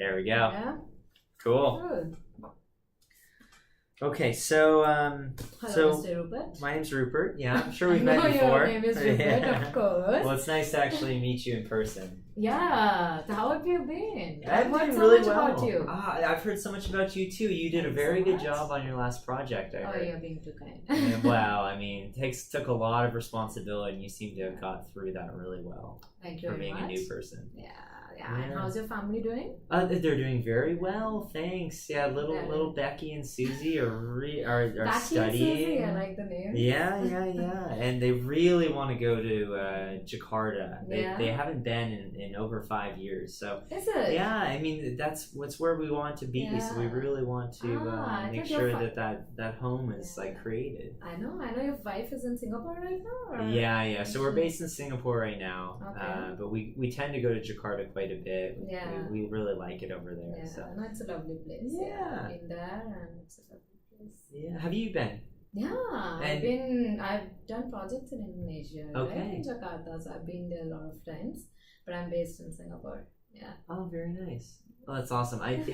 There we go. Yeah. Cool. Good. Okay, so Hello, Mr. Rupert. my name's Rupert. Yeah, I'm sure we've I met know before. your name is Rupert, Yeah. of course. Well, it's nice to actually meet you in person. Yeah. So how have you been? I've I've heard been so really much well. about you. I've heard so much about you too. You did a Thanks very so good much. job on your last project. I Oh, heard. you're being too kind. And, well, I mean, took a lot of responsibility, and you seem to have got through that really well Thank you for very being much. a new person. Yeah. And Yeah. how's your family doing? They're doing very well, thanks. Yeah, little Becky and Susie are Becky and studying. Susie, I like the name. Yeah, and they really want to go to Jakarta. Yeah. They haven't been in over 5 years, so Is it? yeah. I mean, that's where we want to be. So we Yeah. really want to I make thought sure your that home is Yeah. like created. I know your wife is in Singapore right now? Or? Yeah. So we're based in Singapore right now, Okay. but we tend to go to Jakarta quite a bit. Yeah. We really like it over there. Yeah, So no, it's a lovely place. Yeah. I've been there and it's a lovely place. yeah, have you been? Yeah, I've done projects in Indonesia, Okay. right? In Jakarta, so I've been there a lot of times, but I'm based in Singapore. Yeah. Oh, very nice. Oh, that's awesome. Do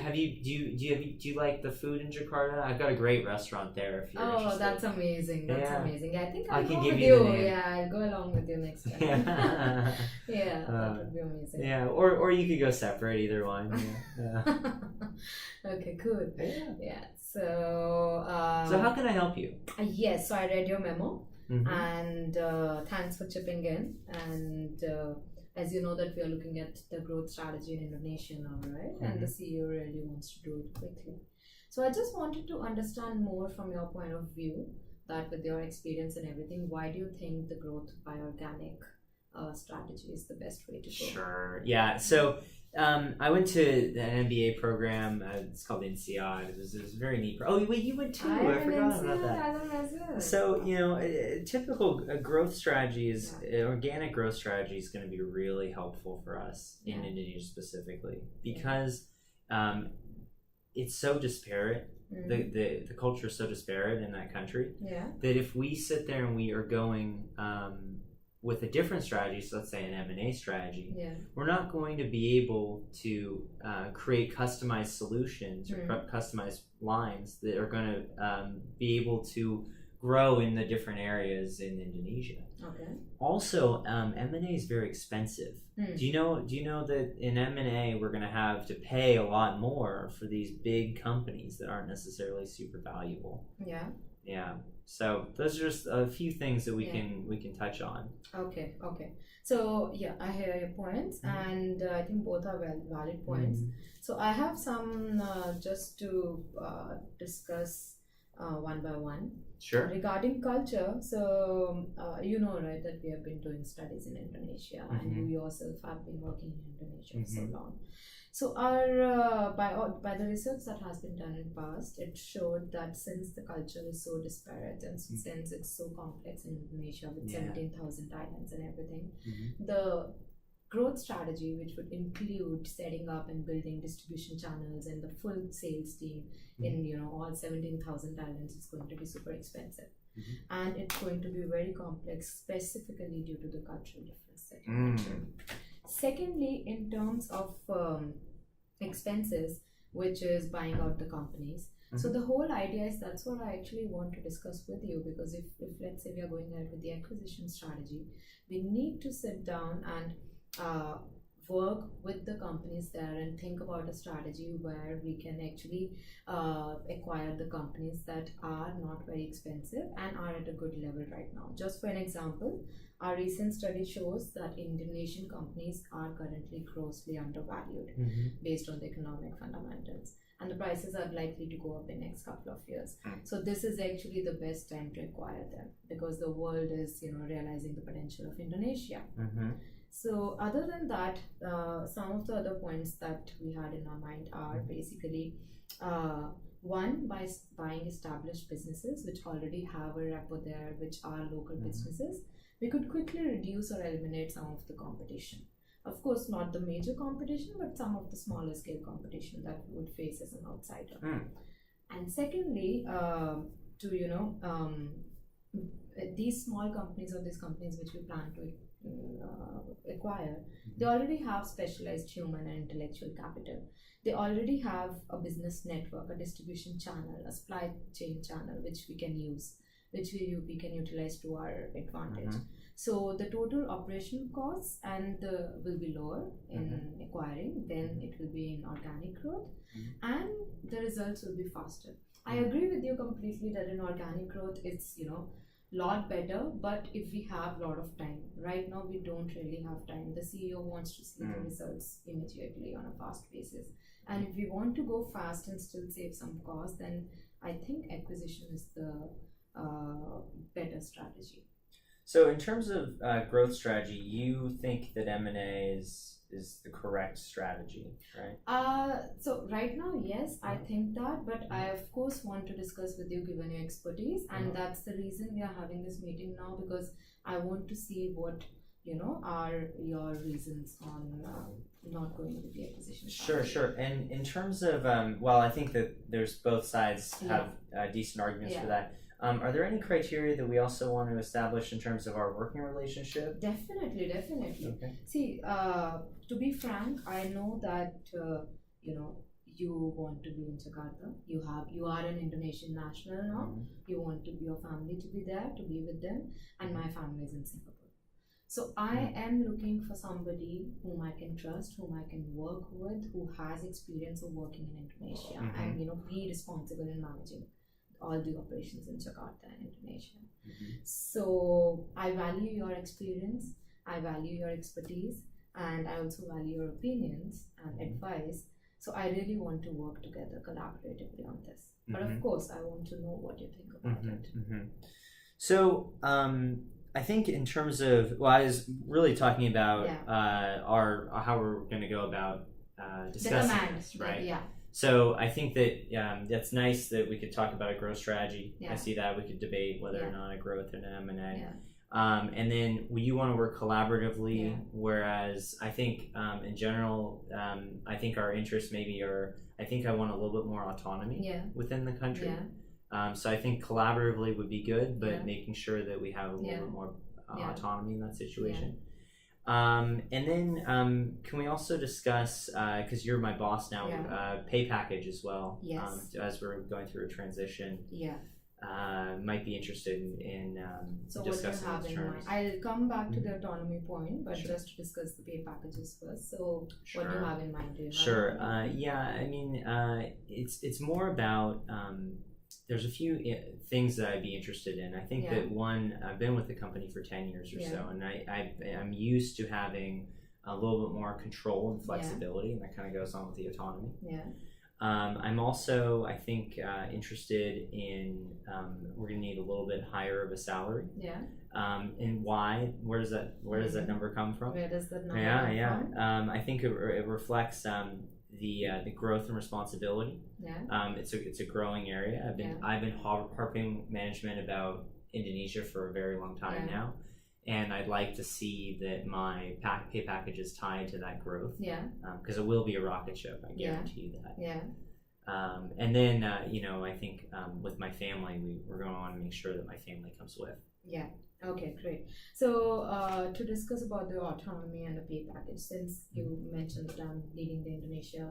you like the food in Jakarta? I've got a great restaurant there if you're Oh, interested. that's amazing. That's Yeah. amazing. Yeah, I think I I'll can go give with you you. the name. Yeah, I'll go along with you next time. Yeah. Yeah, that would be amazing. Yeah, or you could go separate, either one. Yeah. Okay, good. Yeah. Yeah. So. So how can I help you? Yes. So I read your memo, Mhm. and thanks for chipping in. And as you know, that we are looking at the growth strategy in Indonesia now, right? And the CEO really wants to do it quickly. So I just wanted to understand more from your point of view, that with your experience and everything, why do you think the growth by organic strategy is the best way to go? Sure. Yeah. So I went to an MBA program. It's called NCI. It was a very neat. Oh wait, you went too. I forgot about that. So typical growth strategies, organic growth strategy is going to be really helpful for us in Indonesia specifically because it's so disparate. The culture is so disparate in that country that if we sit there and we are going with a different strategy, so let's say an M&A strategy, we're not going to be able to create customized solutions or customized lines that are going to be able to grow in the different areas in Indonesia. Okay. Also, M&A is very expensive. Do you know that in M&A we're going to have to pay a lot more for these big companies that aren't necessarily super valuable? Yeah. Yeah. So those are just a few things that we can touch on. Okay. So yeah, I hear your points, and I think both are valid points. So I have some just to discuss one by one. Sure. Regarding culture, so you know, right, that we have been doing studies in Indonesia, and you yourself have been working in Indonesia for so long. So our by the research that has been done in past, it showed that since the culture is so disparate and since it's so complex in Indonesia with 17,000 islands and everything, the growth strategy, which would include setting up and building distribution channels and the full sales team in all 17,000 islands, is going to be super expensive, and it's going to be very complex, specifically due to the cultural difference that you mentioned. Secondly, in terms of expenses, which is buying out the companies. So the whole idea is, that's what I actually want to discuss with you, because if let's say we are going ahead with the acquisition strategy, we need to sit down and work with the companies there and think about a strategy where we can actually acquire the companies that are not very expensive and are at a good level right now. Just for an example, our recent study shows that Indonesian companies are currently grossly undervalued based on the economic fundamentals, and the prices are likely to go up in the next couple of years. So this is actually the best time to acquire them, because the world is realizing the potential of Indonesia. So other than that, some of the other points that we had in our mind are basically one, by buying established businesses which already have a rapport there, which are local businesses, we could quickly reduce or eliminate some of the competition. Of course, not the major competition, but some of the smaller scale competition that we would face as an outsider. And secondly, to these small companies, or these companies which we plan to acquire, they already have specialized human and intellectual capital. They already have a business network, a distribution channel, a supply chain channel, which we can use, which we can utilize to our advantage. So the total operation costs will be lower in acquiring, then it will be in organic growth, and the results will be faster. I agree with you completely that in organic growth it's lot better, but if we have a lot of time, right now we don't really have time. The CEO wants to see the results immediately on a fast basis, and if we want to go fast and still save some cost, then I think acquisition is the better strategy. So in terms of growth strategy, you think that M&A is the correct strategy, right? So right now, yes, I think that, but I of course want to discuss with you given your expertise, and that's the reason we are having this meeting now, because I want to see what are your reasons on not going with the acquisition strategy. Sure. And in terms of I think that there's both sides have decent arguments for that. Are there any criteria that we also want to establish in terms of our working relationship? Definitely. Okay. See, to be frank, I know that you want to be in Jakarta. You are an Indonesian national now. You want your family to be there, to be with them, and my family is in Singapore. So I am looking for somebody whom I can trust, whom I can work with, who has experience of working in Indonesia, and be responsible in managing all the operations in Jakarta and Indonesia. So I value your experience, I value your expertise, and I also value your opinions and advice. So I really want to work together collaboratively on this. But of course, I want to know what you think about it. So I think in terms of, I was really talking about how we're going to go about discussing this, right? Yeah. So I think that that's nice that we could talk about a growth strategy. I see that we could debate whether or not a growth and an M&A. And then you want to work collaboratively, whereas I think in general, I think our interests maybe I think I want a little bit more autonomy within the country. So I think collaboratively would be good, but making sure that we have a little bit more autonomy in that situation. And then can we also discuss, because you're my boss now, pay package as well. Yes. As we're going through a transition. Might be interested in so discussing what you have those in terms. mind. I'll come back to the autonomy point, but just to discuss the pay packages first. So what do you have in mind? I mean, it's more about there's a few things that I'd be interested in. I think that one, I've been with the company for 10 years or so, and I'm used to having a little bit more control and flexibility, and that kind of goes on with the autonomy. I'm also, I think, interested in, we're going to need a little bit higher of a salary. And why? Where does that number come from? Where does that number come from? I think it reflects the growth and responsibility. It's a growing area. I've been harping management about Indonesia for a very long time now, and I'd like to see that my pay package is tied to that growth. Because it will be a rocket ship. I guarantee you that. And then I think with my family, we're going to want to make sure that my family comes with. Okay, great. So to discuss about the autonomy and the pay package, since you mentioned that I'm leading the Indonesia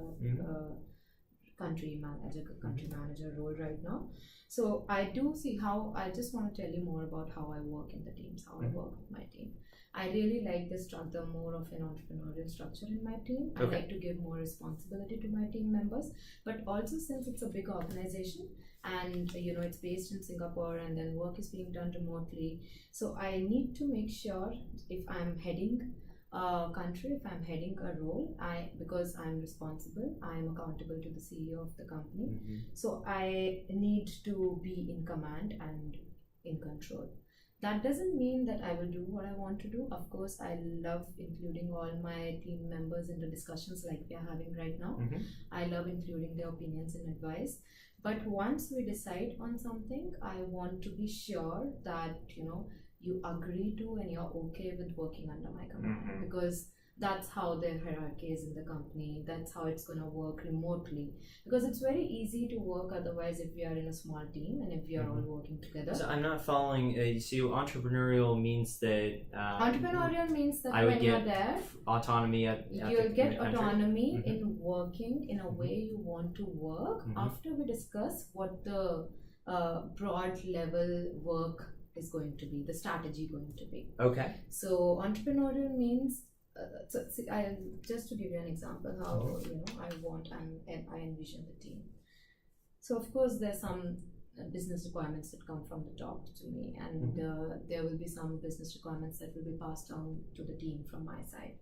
country manager role right now, so I do see how, I just want to tell you more about how I work in the teams, how I work with my team. I really like the structure, more of an entrepreneurial structure in my team. I like to give more responsibility to my team members, but also since it's a big organization and it's based in Singapore and then work is being done remotely, so I need to make sure if I'm heading a country, if I'm heading a role, because I'm responsible, I'm accountable to the CEO of the company, so I need to be in command and in control. That doesn't mean that I will do what I want to do. Of course, I love including all my team members in the discussions like we are having right now. I love including their opinions and advice. But once we decide on something, I want to be sure that you agree to and you're okay with working under my command, because that's how their hierarchy is in the company, that's how it's going to work remotely, because it's very easy to work otherwise if we are in a small team and if we are all working together. So I'm not following, so entrepreneurial means that entrepreneurial means that I would when get you're there, autonomy you'll get autonomy Mm-hmm. in working in a way you want to work, after we discuss what the broad level work is going to be, the strategy going to be. Okay. So entrepreneurial means just to give you an example how I envision the team. So of course there's some business requirements that come from the top to me, and there will be some business requirements that will be passed down to the team from my side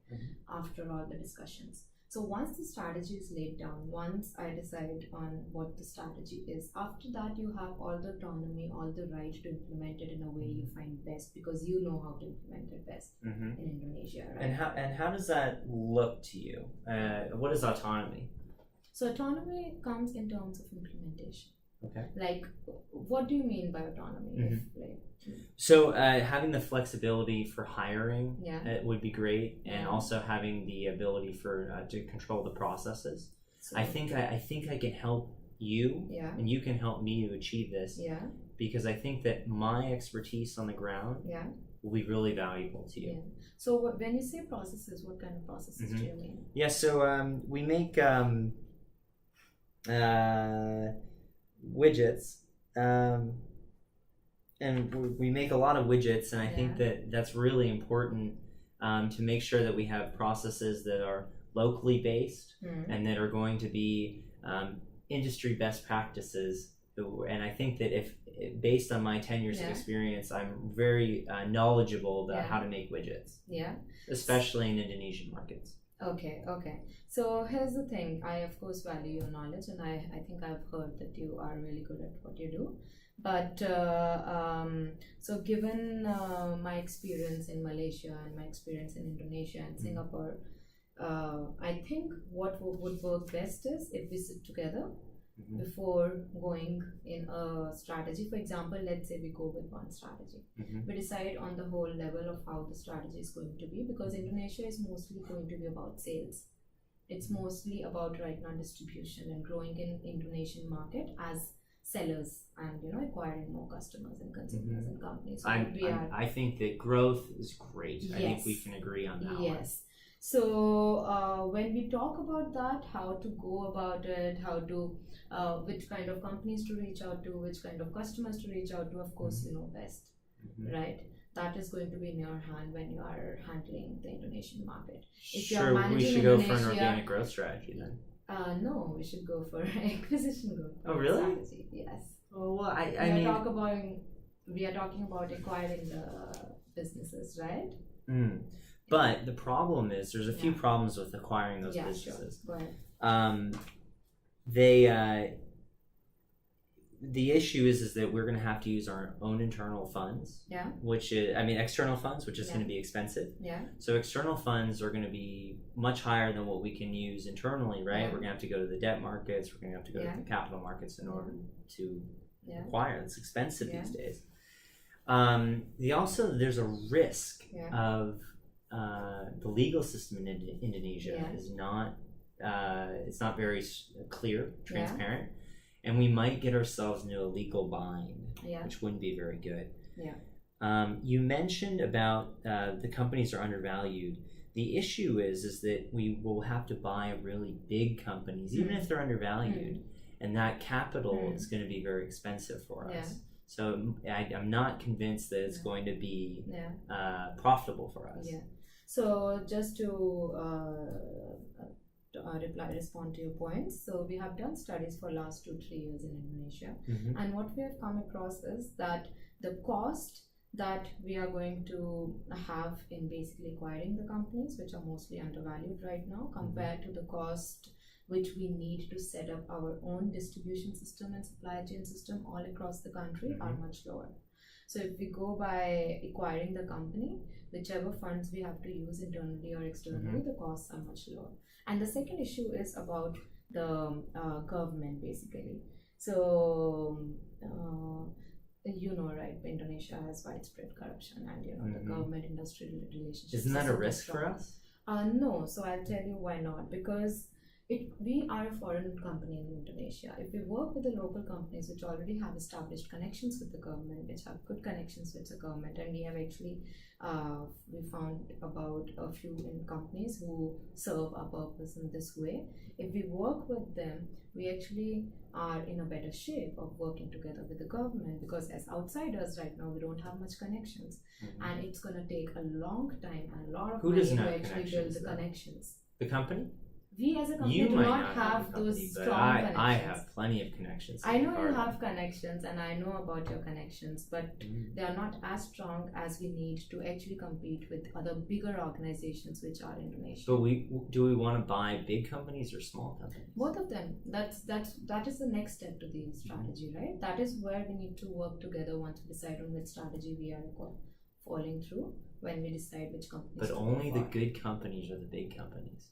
after all the discussions. So once the strategy is laid down, once I decide on what the strategy is, after that you have all the autonomy, all the right to implement it in a way you find best, because you know how to implement it best in Indonesia, right? And how does that look to you? What is autonomy? So autonomy comes in terms of implementation. Okay. Like, what do you mean by autonomy? So having the flexibility for hiring would be great, and also having the ability for to control the processes. So, I think I can help you, and you can help me to achieve this. Because I think that my expertise on the ground will be really valuable to you. So when you say processes, what kind of processes do you mean? Yeah. So we make widgets, and we make a lot of widgets, and I think that that's really important to make sure that we have processes that are locally based and that are going to be industry best practices. And I think that if based on my 10 years of experience, I'm very knowledgeable about how to make widgets, especially in Indonesian markets. Okay. So here's the thing. I of course value your knowledge, and I think I've heard that you are really good at what you do. But so given my experience in Malaysia and my experience in Indonesia and Singapore, I think what would work best is if we sit together before going in a strategy. For example, let's say we go with one strategy. We decide on the whole level of how the strategy is going to be, because Indonesia is mostly going to be about sales. It's mostly about right now distribution and growing in Indonesian market as sellers and acquiring more customers and consumers and companies. So I think that growth is great. I think we can agree on that one. So when we talk about that, how to go about it, how to which kind of companies to reach out to, which kind of customers to reach out to, of course you know best, right? That is going to be in your hand when you are handling the Indonesian market. If you are managing we should go for an organic growth strategy then. No, we should go for acquisition growth. Oh, really? Strategy. Yes. Oh, well, we are talking about acquiring the businesses, right? But the problem is, there's a few problems with acquiring those businesses. Sure. Go ahead. The issue is that we're going to have to use our own internal funds. Which is, external funds, which is going to be expensive. So external funds are going to be much higher than what we can use internally, right? We're going to have to go to the debt markets. We're going to have to go to the capital markets in order to acquire. It's expensive these days. There's a risk of the legal system in Indonesia is not it's not very clear, transparent, and we might get ourselves into a legal bind, which wouldn't be very good. You mentioned about the companies are undervalued. The issue is that we will have to buy really big companies, even if they're undervalued, and that capital is going to be very expensive for us. So I'm not convinced that it's going to be profitable for us. So just to respond to your points, so we have done studies for last 2-3 years in Indonesia, and what we have come across is that the cost that we are going to have in basically acquiring the companies, which are mostly undervalued right now, compared to the cost which we need to set up our own distribution system and supply chain system all across the country, are much lower. So if we go by acquiring the company, whichever funds we have to use internally or externally, the costs are much lower. And the second issue is about the government, basically. So right, Indonesia has widespread corruption, and the government industry relationship. Isn't that a risk for us? No, so I'll tell you why not. Because we are a foreign company in Indonesia. If we work with the local companies which already have established connections with the government, which have good connections with the government, and we have actually we found about a few in companies who serve our purpose in this way. If we work with them, we actually are in a better shape of working together with the government, because as outsiders right now we don't have much connections, and it's going to take a long time and a lot of money to actually build the connections. The company? We as a company you do might not have those company, strong connections. I have plenty of connections. I know you have connections, and I know about your connections, but they are not as strong as we need to actually compete with other bigger organizations which are Indonesian. But do we want to buy big companies or small companies? Both of them. That is the next step to the strategy, right? That is where we need to work together once we decide on which strategy we are following through, when we decide which companies. But only the good companies are the big companies.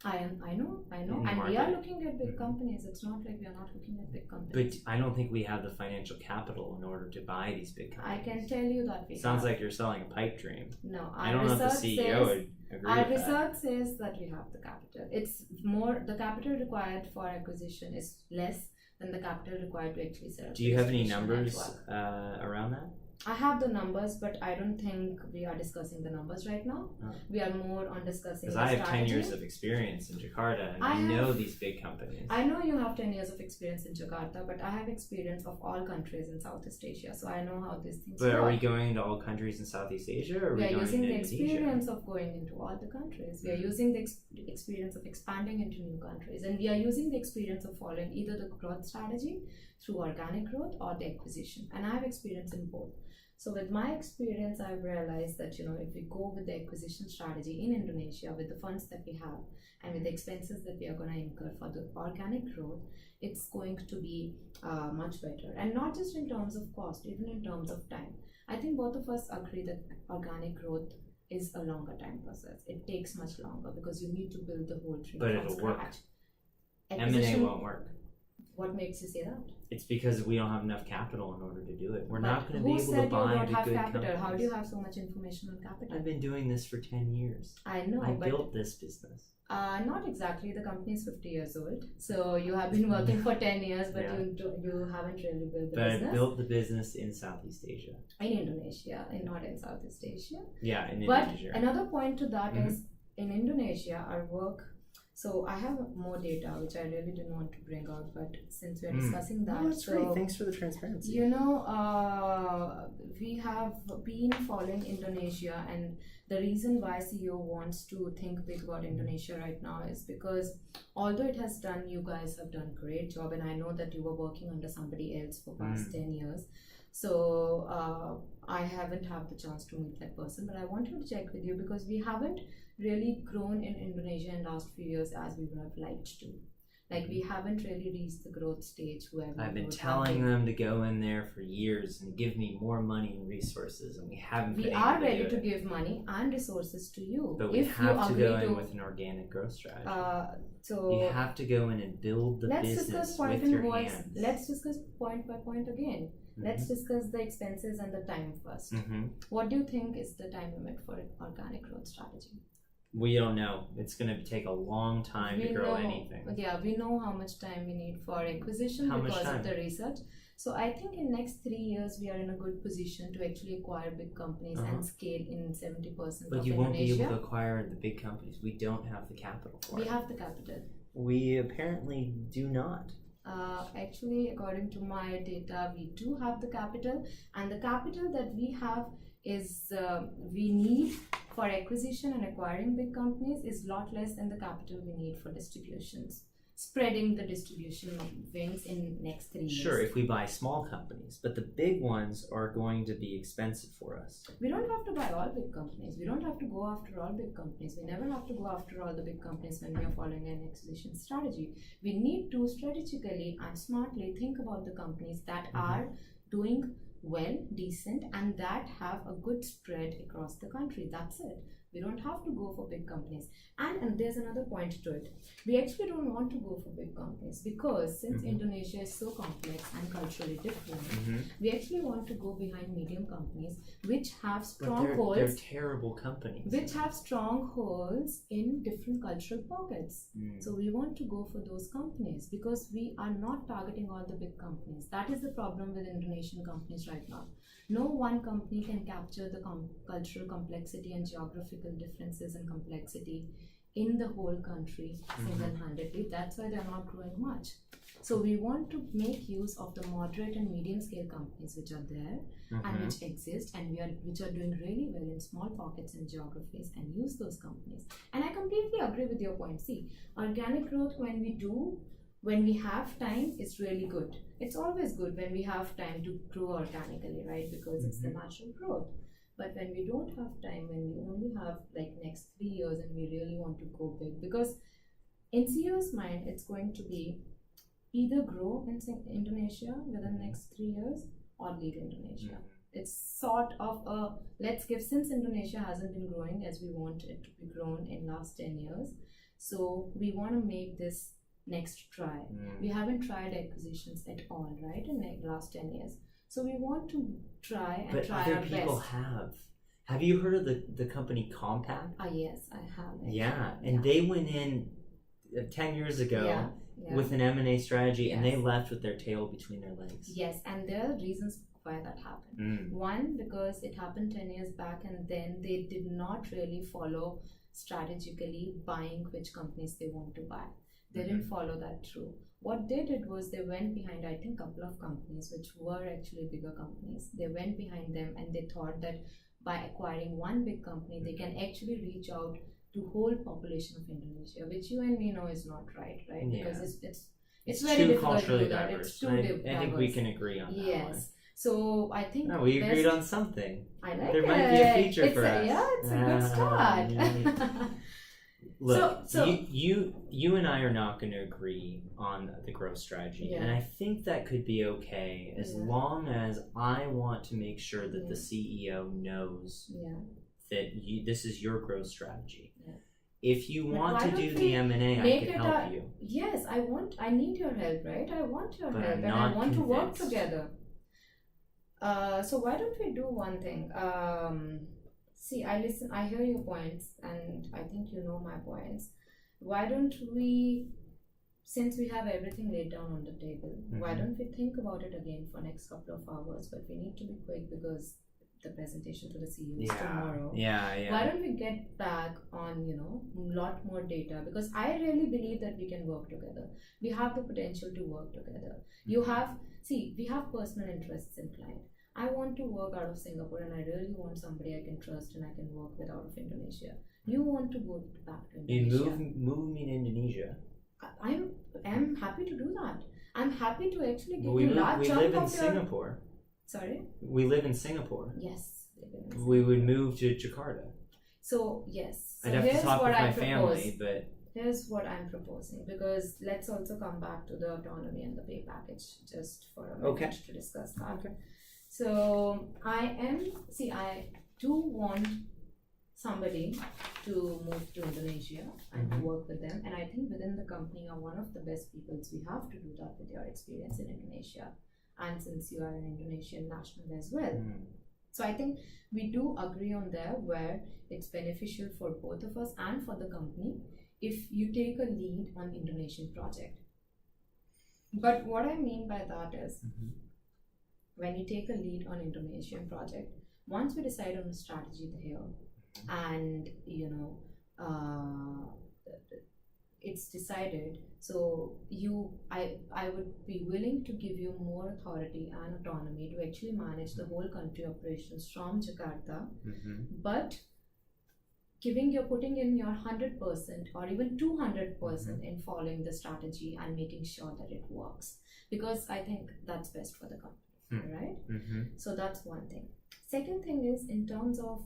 I know, and we are looking at big companies. It's not like we are not looking at big companies. But I don't think we have the financial capital in order to buy these big companies. I can tell you that we Sounds like you're selling a pipe dream. No, I don't know if the CEO would agree our with research says that we have the capital. It's more, the capital required for acquisition is less than the capital required to actually set up. Do you have any numbers around that? I have the numbers, but I don't think we are discussing the numbers right now. We are more on discussing the strategy. Because I have 10 years of experience in Jakarta, and I know these big companies. I know you have 10 years of experience in Jakarta, but I have experience of all countries in Southeast Asia, so I know how these things work. But are we going into all countries in Southeast Asia, or are we going using into the Indonesia? experience of going into all the countries. We are using the experience of expanding into new countries, and we are using the experience of following either the growth strategy through organic growth or the acquisition, and I have experience in both. So with my experience, I've realized that, if we go with the acquisition strategy in Indonesia with the funds that we have and with the expenses that we are going to incur for the organic growth, it's going to be much better. And not just in terms of cost, even in terms of time. I think both of us agree that organic growth is a longer time process. It takes much longer because you need to build the whole tree from scratch. M&A won't work. What makes you say that? It's because we don't have enough capital in order to do it. We're not going to be able to buy the good companies. How do you have so much information on capital? I've been doing this for 10 years. I know. I built this business. Not exactly. The company is 50 years old. So you have been working for 10 years, but you haven't really built the business. But I built the business in Southeast Asia. In Indonesia, and not in Southeast Asia. Yeah, in Indonesia. But another point to that is, in Indonesia, our work... So I have more data, which I really didn't want to bring out, but since we're discussing that... that's great. Thanks for the transparency. We have been following Indonesia, and the reason why CEO wants to think big about Indonesia right now is because although it has done, you guys have done a great job, and I know that you were working under somebody else for past 10 years. So I haven't had the chance to meet that person, but I wanted to check with you because we haven't really grown in Indonesia in the last few years as we would have liked to. Like, we haven't really reached the growth stage where I've been telling them to go in there for years and give me more money and resources, and we haven't been able to do it. We are ready to give money and resources to you. But we have to go in with an organic growth strategy. So you have to go in and build the business with your hands. Let's discuss point by point again. Let's discuss the expenses and the time first. What do you think is the time limit for an organic growth strategy? We don't know. It's going to take a long time to grow anything. Yeah, we know how much time we need for acquisition because of the research. So I think in next 3 years, we are in a good position to actually acquire big companies and scale in 70% of Indonesia. But you won't be able to acquire the big companies. We don't have the capital for it. We have the capital. We apparently do not. Actually, according to my data, we do have the capital, and the capital that we have is we need for acquisition and acquiring big companies is a lot less than the capital we need for distributions. Spreading the distribution wings in next 3 years. Sure, if we buy small companies, but the big ones are going to be expensive for us. We don't have to buy all big companies. We don't have to go after all big companies. We never have to go after all the big companies when we are following an acquisition strategy. We need to strategically and smartly think about the companies that are doing well, decent, and that have a good spread across the country. That's it. We don't have to go for big companies. And there's another point to it. We actually don't want to go for big companies because since Indonesia is so complex and culturally different, we actually want to go behind medium companies which have strongholds. They're terrible companies. Which have strongholds in different cultural pockets. So we want to go for those companies because we are not targeting all the big companies. That is the problem with Indonesian companies right now. No one company can capture the cultural complexity and geographical differences and complexity in the whole country single-handedly. That's why they're not growing much. So we want to make use of the moderate and medium scale companies which are there and which exist and which are doing really well in small pockets and geographies and use those companies. And I completely agree with your point. See, organic growth when we have time, it's really good. It's always good when we have time to grow organically, right? Because it's the natural growth. But when we don't have time, when we only have like next 3 years and we really want to go big, because in CEO's mind, it's going to be either grow in Indonesia within the next 3 years or leave Indonesia. It's sort of since Indonesia hasn't been growing as we want it to be grown in last 10 years. So we want to make this next try. We haven't tried acquisitions at all, right, in the last 10 years. So we want to try and try our best. But other people have. Have you heard of the company Compact? Yes, I have. Yeah, and they went in 10 years ago with an M&A strategy, and they left with their tail between their legs. Yes, and there are reasons why that happened. One, because it happened 10 years back, and then they did not really follow strategically buying which companies they want to buy. They didn't follow that through. What they did was they went behind, I think, a couple of companies which were actually bigger companies. They went behind them and they thought that by acquiring one big company, they can actually reach out to whole population of Indonesia, which you and me know is not right? Yeah. Because it's very difficult to do that. Diverse. It's too diverse. I think we can agree on that one. Yes. So I think we agreed on something. I like there it. Might be a feature for us. Yeah, it's a good start. Look, you and I are not going to agree on the growth strategy, and I think that could be okay as long as I want to make sure that the CEO knows that this is your growth strategy. If you want to do the M&A, I can help you. Yes, I need your help, right? I want your help, and I want to work together. So why don't we do one thing? See, I hear your points, and I think you know my points. Why don't we, since we have everything laid down on the table, why don't we think about it again for next couple of hours? But we need to be quick because the presentation to the CEO is tomorrow. Why don't we get back on, a lot more data? Because I really believe that we can work together. We have the potential to work together. We have personal interests in client. I want to work out of Singapore, and I really want somebody I can trust and I can work with out of Indonesia. You want to go back to Indonesia. Move me to Indonesia. I am happy to do that. I'm happy to actually give you large chunk of your... We live in Singapore. Sorry? We live in Singapore. Yes. We would move to Jakarta. So, yes. I'd have to talk with my family, but... Here's what I'm proposing, because let's also come back to the autonomy and the pay package just for a minute to discuss that. Okay. So I do want somebody to move to Indonesia and to work with them, and I think within the company are one of the best people. We have to do that with your experience in Indonesia, and since you are an Indonesian national as well. So I think we do agree on there where it's beneficial for both of us and for the company if you take a lead on Indonesian project. But what I mean by that is when you take a lead on Indonesian project, once we decide on a strategy here and it's decided, so I would be willing to give you more authority and autonomy to actually manage the whole country operations from Jakarta, but putting in your 100% or even 200% in following the strategy and making sure that it works, because I think that's best for the company. Right? So that's one thing. Second thing is in terms of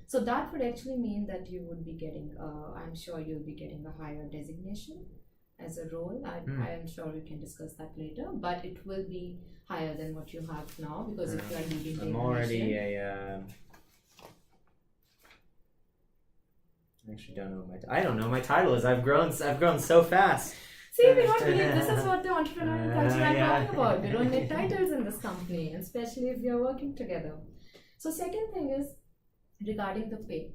so that would actually mean that you would be getting I'm sure you'll be getting a higher designation as a role. I am sure we can discuss that later, but it will be higher than what you have now, because if you are leading the I'm already I actually don't know I don't know what my title is. I've grown so fast. See, we don't need, this is what the entrepreneurial culture I'm talking about. We don't need titles in this company, especially if we are working together. So second thing is regarding the pay.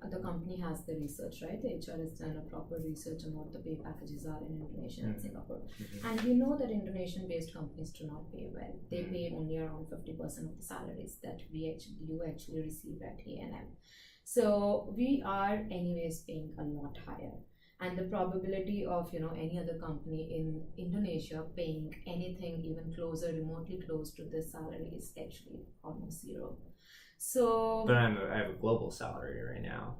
The company has the research, right? The HR has done a proper research on what the pay packages are in Indonesia and Singapore. And we know that Indonesian-based companies do not pay well. They pay only around 50% of the salaries that you actually receive at A&M. So we are anyways paying a lot higher. And the probability of any other company in Indonesia paying anything even closer, remotely close to this salary is actually almost zero. So, but I have a global salary right now.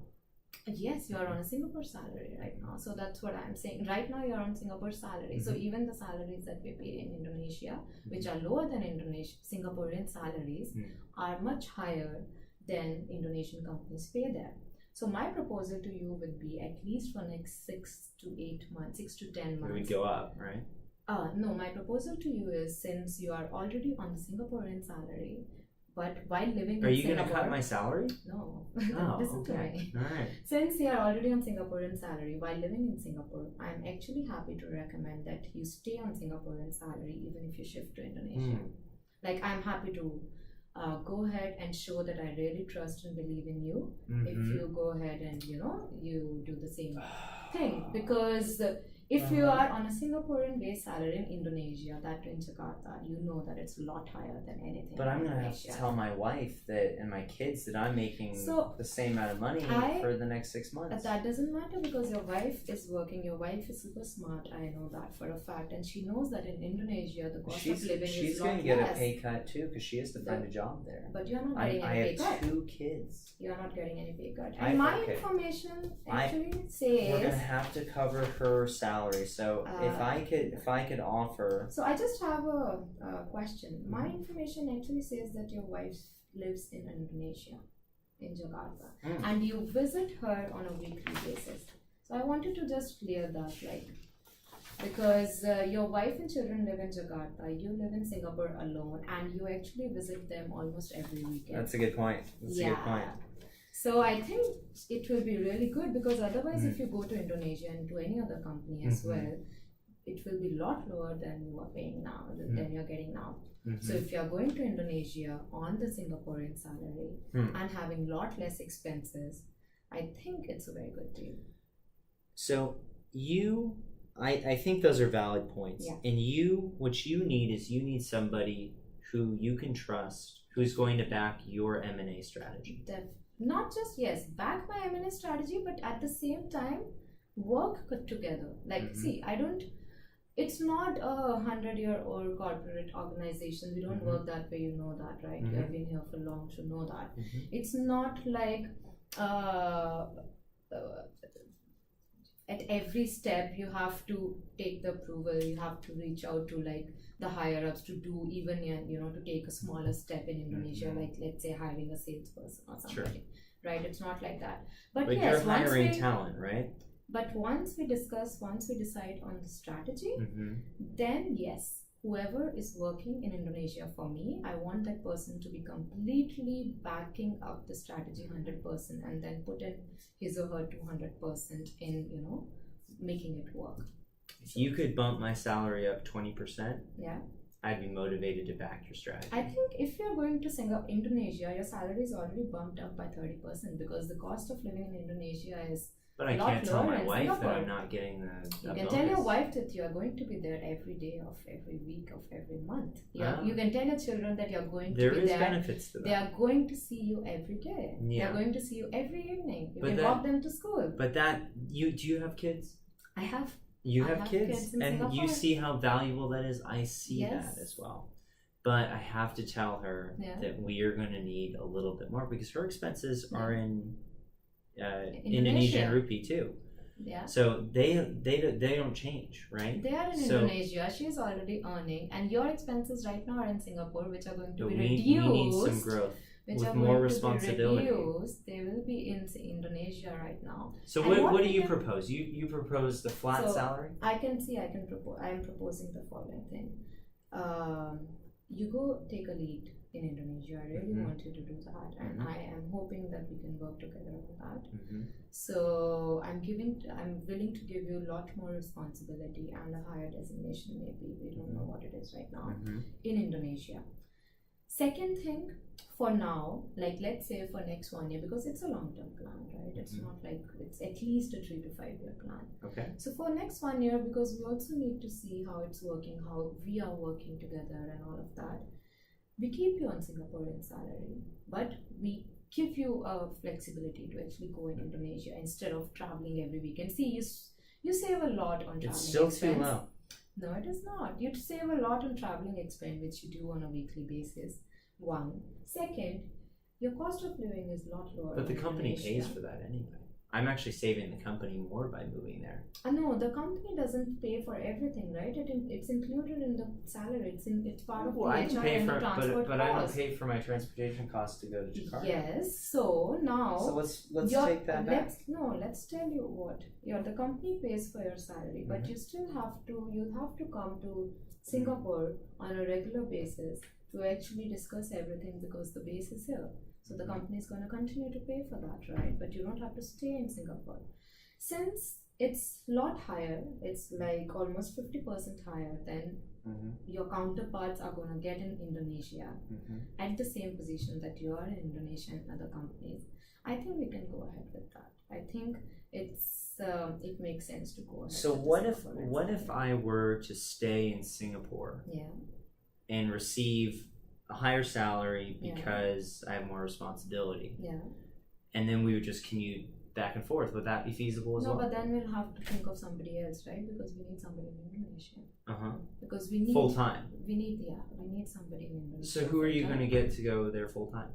Yes, you are on a Singapore salary right now. So that's what I'm saying. Right now you're on Singapore salary. So even the salaries that we pay in Indonesia, which are lower than Singaporean salaries, are much higher than Indonesian companies pay there. So my proposal to you would be, at least for next 6 to 10 months. It would go up, right? No, my proposal to you is, since you are already on the Singaporean salary, but while living in Singapore... Are you going to cut my salary? No. Oh, Listen to okay. me. All right. Since you are already on Singaporean salary, while living in Singapore, I'm actually happy to recommend that you stay on Singaporean salary even if you shift to Indonesia. Like, I'm happy to go ahead and show that I really trust and believe in you if you go ahead and, you do the same thing. Because... if you are on a Singaporean base salary in Indonesia, that in Jakarta, you know that it's a lot higher than anything. But I'm going to have to tell my wife and my kids that I'm making the same amount of money for the next 6 months. That doesn't matter, because your wife is working. Your wife is super smart. I know that for a fact. And she knows that in Indonesia, the cost of living is a lot less. She's going to get a pay cut too, because she has to find a job there. But you're not getting any pay cut. I have 2 kids. You're not getting any pay cut. And my information actually says... We're going to have to cover her salary. So if I could offer... So I just have a question. My information actually says that your wife lives in Indonesia, in Jakarta, and you visit her on a weekly basis. So I wanted to just clear that, because your wife and children live in Jakarta, you live in Singapore alone, and you actually visit them almost every weekend. That's a good point. That's a good point. So I think it will be really good, because otherwise if you go to Indonesia and to any other company as well, it will be a lot lower than you are paying now, than you're getting now. So if you're going to Indonesia on the Singaporean salary and having a lot less expenses, I think it's a very good deal. So I think those are valid points. Yeah. And what you need is somebody who you can trust, who's going to back your M&A strategy. Not just, back my M&A strategy, but at the same time, work together. See, it's not a 100-year-old corporate organization. We don't work that way, you know that, right? You have been here for long to know that. It's not like at every step you have to take the approval, you have to reach out to the higher ups to do even, to take a smaller step in Indonesia, let's say hiring a salesperson or something, right? It's not like that. But yes, you're hiring talent, right? But once we decide on the strategy, then yes, whoever is working in Indonesia for me, I want that person to be completely backing up the strategy 100% and then put in his or her 200% in, making it work. If you could bump my salary up 20%, I'd be motivated to back your strategy. I think if you're going to Indonesia, your salary is already bumped up by 30%, because the cost of living in Indonesia is But I can't tell my wife that I'm not getting the You can tell your wife that you are going to be there every day of every week of every month. You can tell your children that you're going to be there. There is benefits to that. They are going to see you every day. They are going to see you every evening. You can walk them to school. But do you have kids? I have. You have kids and Singapore. You see how valuable that is. I see that as well. But I have to tell her that we are going to need a little bit more, because her expenses are in Indonesian rupee too. Yeah. So they don't change, right? They are in Indonesia. She's already earning, and your expenses right now are in Singapore, which are going to be reduced. We need some growth. Which with more responsibility. They will be in Indonesia right now. So what do you propose? You propose the flat salary? I am proposing the following thing. You go take a lead in Indonesia. I really want you to do that, and I am hoping that we can work together on that. So I'm willing to give you a lot more responsibility and a higher designation. Maybe we don't know what it is right now in Indonesia. Second thing, for now, like let's say for next 1 year, because it's a long-term plan, right? It's not like it's at least a 3 to 5 year plan. Okay. So for next 1 year, because we also need to see how it's working, how we are working together and all of that, we keep you on Singaporean salary, but we give you a flexibility to actually go in Indonesia instead of traveling every weekend. See, you save a lot on traveling. It's still expense. too low. No, it is not. You save a lot on traveling expense, which you do on a weekly basis. One. Second, your cost of living is a lot lower. But the company Indonesia. pays for that anyway. I'm actually saving the company more by moving there. No, the company doesn't pay for everything, right? It's included in the salary. It's part of the I can HR pay and for, the transport but I don't cost. pay for my transportation costs to go to Jakarta. Yes. So now. So let's take that back. Let's tell you what. The company pays for your salary, but you still have to come to Singapore on a regular basis to actually discuss everything, because the base is here. So the company is going to continue to pay for that, right? But you don't have to stay in Singapore. Since it's a lot higher, it's like almost 50% higher than your counterparts are going to get in Indonesia at the same position that you are in Indonesia and other companies. I think we can go ahead with that. I think it makes sense to go ahead. So what if I were to stay in Singapore? Yeah. And receive a higher salary because I have more responsibility. Yeah. And then we would just commute back and forth. Would that be feasible as well? No, but then we'll have to think of somebody else, right? Because we need somebody in Indonesia. Because we need full time. We need somebody in Indonesia. So who are you going to get to go there full time?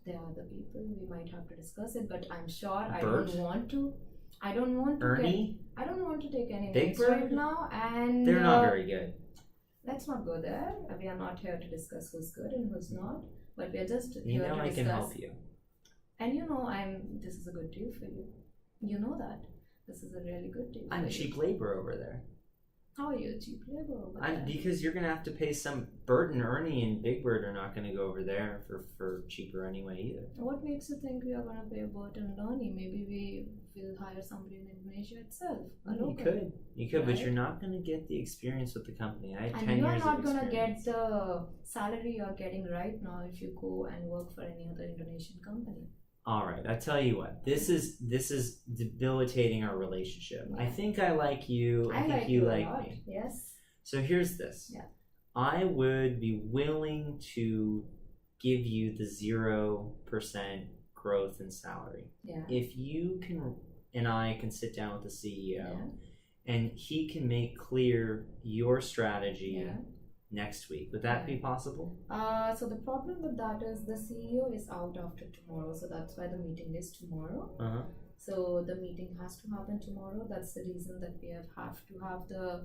There are the people. We might have to discuss it, but I'm sure Bert? I don't want to. Ernie? I don't want to take any Big names Bird? right now, and they're not very good. Let's not go there. We are not here to discuss who's good and who's not, but we are just here to discuss. I can help you. And this is a good deal for you. You know that. This is a really good deal. I'm cheap labor over there. How are you cheap labor over there? Because you're going to have to pay some. Bert and Ernie and Big Bird are not going to go over there for cheaper anyway either. What makes you think we are going to pay Bert and Ernie? Maybe we will hire somebody in Indonesia itself. You could, right? But you're not going to get the experience with the company. I have 10 years of experience. And you are not going to get the salary you're getting right now if you go and work for any other Indonesian company. All right, I tell you what. This is debilitating our relationship. Yeah. I think I like you. I think you like me. Yes. So here's this. Yeah. I would be willing to give you the 0% growth in salary. Yeah. If you can, and I can sit down with the CEO, and he can make clear your strategy next week. Would that be possible? So the problem with that is the CEO is out after tomorrow, so that's why the meeting is tomorrow. So the meeting has to happen tomorrow. That's the reason that we have to have the.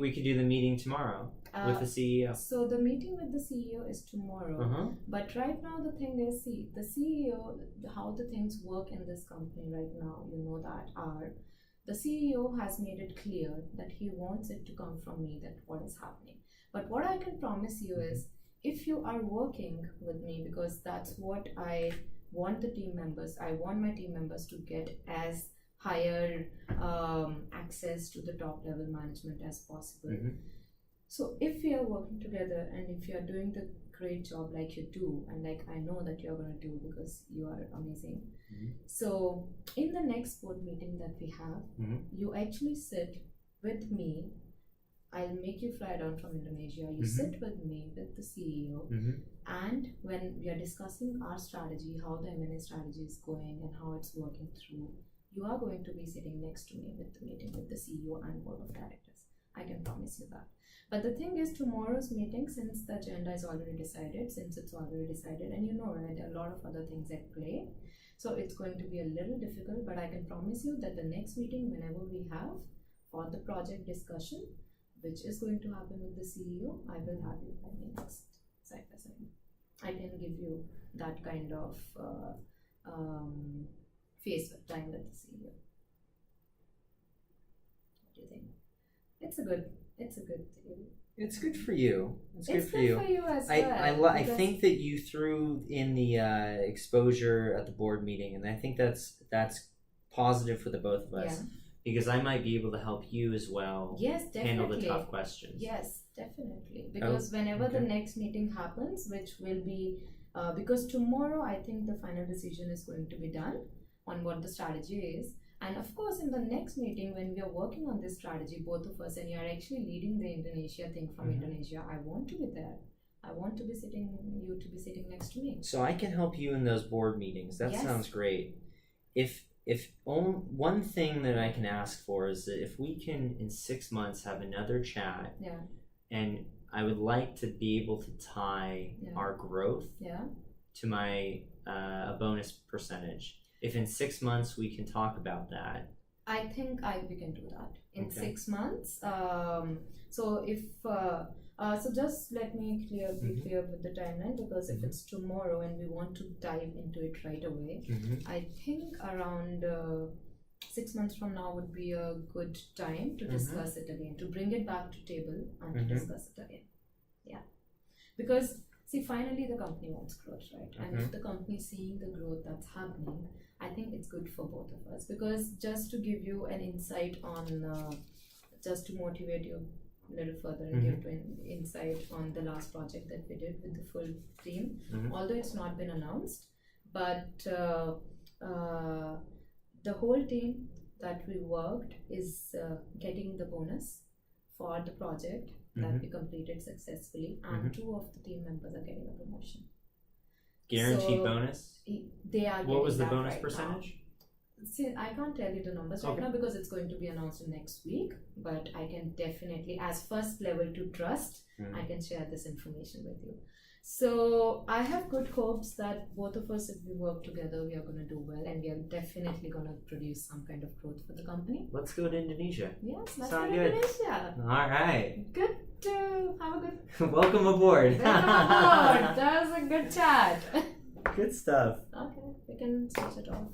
We could do the meeting tomorrow with the CEO. So the meeting with the CEO is tomorrow. But right now the thing is, see, the CEO, how the things work in this company right now, the CEO has made it clear that he wants it to come from me, that what is happening. But what I can promise you is, if you are working with me, because that's what I want my team members to get as higher access to the top level management as possible. So if we are working together and if you are doing the great job like you do, and like I know that you're going to do because you are amazing. So in the next board meeting that we have, you actually sit with me. I'll make you fly down from Indonesia. You sit with me, with the CEO, and when we are discussing our strategy, how the M&A strategy is going and how it's working through, you are going to be sitting next to me with the meeting with the CEO and board of directors. I can promise you that. But the thing is, tomorrow's meeting, since the agenda is already decided, and right, there are a lot of other things at play, so it's going to be a little difficult, but I can promise you that the next meeting, whenever we have for the project discussion, which is going to happen with the CEO, I will have you by me next side by side. I can give you that kind of face time with the CEO. What do you think? It's a good deal. It's good for you. It's good for you as well. I think that you threw in the exposure at the board meeting, and I think that's positive for the both of us, because I might be able to help you as well. Yes, definitely. Handle the tough questions. Yes, definitely. Because whenever the next meeting happens, which will be because tomorrow I think the final decision is going to be done on what the strategy is. And of course, in the next meeting, when we are working on this strategy, both of us, and you are actually leading the Indonesia thing from Indonesia, I want to be there. I want you to be sitting next to me. So I can help you in those board meetings. That sounds great. If one thing that I can ask for is that if we can in 6 months have another chat, and I would like to be able to tie our growth to my a bonus percentage. If in 6 months we can talk about that, I think we can do that in 6 months. So if so, just let me be clear with the timeline, because if it's tomorrow and we want to dive into it right away, I think around 6 months from now would be a good time to discuss it again, to bring it back to table and to discuss it again. Yeah, because see, finally the company wants growth, right? And if the company is seeing the growth that's happening, I think it's good for both of us. Because just to give you an insight on, just to motivate you a little further and give an insight on the last project that we did with the full team, although it's not been announced, but the whole team that we worked is getting the bonus for the project that we completed successfully, and 2 of the team members are getting a promotion. Guaranteed bonus? They are. What was the bonus percentage? See, I can't tell you the numbers right now because it's going to be announced next week, but I can definitely, as first level to trust, I can share this information with you. So I have good hopes that both of us, if we work together, we are going to do well, and we are definitely going to produce some kind of growth for the company. Let's go to Indonesia. Yes, let's go to Indonesia. All right. Good to have a good... Welcome aboard. Welcome aboard. That was a good chat. Good stuff. Okay, we can switch it off.